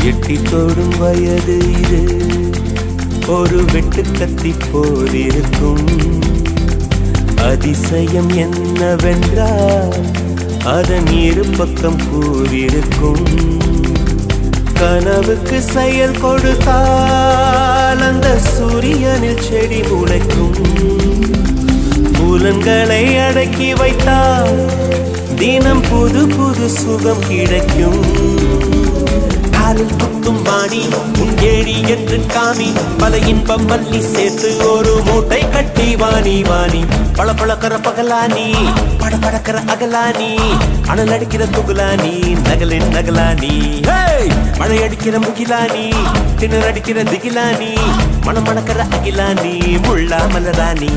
எட்டி தொடும் வயது இது, ஒரு வெட்டு கத்தி போல் இருக்கும். அதிசயம் என்னவென்றால் அதன் இரு பக்கம் கூறியிருக்கும். கனவுக்கு செயல் கொடுத்தால் அந்த சூரியனில் செடி முளைக்கும். புலன்களை அடக்கி வைத்தால் தினம் புது புது சுகம் கிடைக்கும். காலில் குத்தும் வாணி உன் ஏழி என்று காமி, பல இன்பம் மல்லி சேர்த்து ஒரு மூட்டை கட்டி வாணி வாணி. பழ பழக்கிற பகலானி, பட படக்கிற அகலானி, அனல் அடிக்கிற துகுலானி, நகலின் நகலானி. மழை அடிக்கிற முகிலானி, திணற அடிக்கிற திகிலானி, மணம் மணக்கிற அகிலானி, முள்ளா மலராணி.